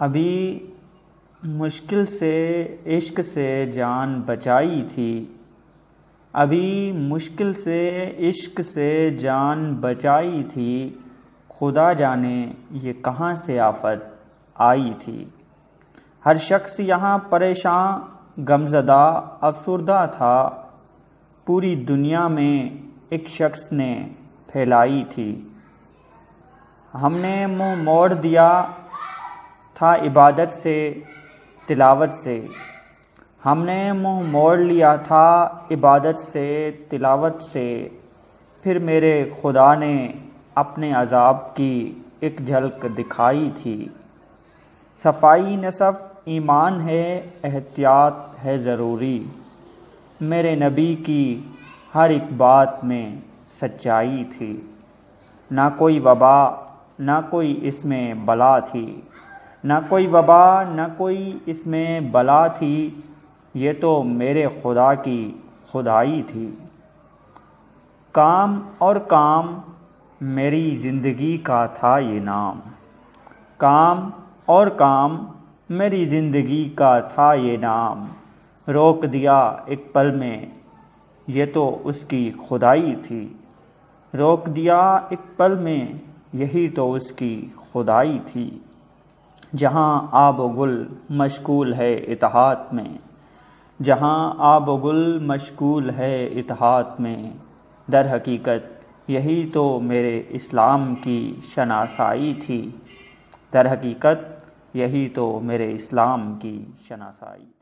ابھی مشکل سے عشق سے جان بچائی تھی، ابھی مشکل سے عشق سے جان بچائی تھی، خدا جانے یہ کہاں سے آفت آئی تھی۔ ہر شخص یہاں پریشان، غمزدہ، افسردہ تھا، پوری دنیا میں ایک شخص نے پھیلائی تھی۔ ہم نے منہ موڑ دیا تھا عبادت سے، تلاوت سے، ہم نے منہ موڑ لیا تھا عبادت سے، تلاوت سے، پھر میرے خدا نے اپنے عذاب کی ایک جھلک دکھائی تھی۔ صفائی نصف ایمان ہے، احتیاط ہے ضروری، میرے نبی کی ہر ایک بات میں سچائی تھی۔ نہ کوئی وبا، نہ کوئی اس میں بلا تھی، نہ کوئی وبا، نہ کوئی اس میں بلا تھی، یہ تو میرے خدا کی خدائی تھی۔ کام اور کام میری زندگی کا تھا یہ نام، کام اور کام میری زندگی کا تھا یہ نام، روک دیا ایک پل میں، یہ تو اس کی خدائی تھی۔ روک دیا ایک پل میں، یہی تو اس کی خدائی تھی۔ جہاں آب و گل مشغول ہے اتحاد میں، جہاں آب و گل مشغول ہے اتحاد میں، در حقیقت یہی تو میرے اسلام کی شناسائی تھی، در حقیقت یہی تو میرے اسلام کی شناسائی۔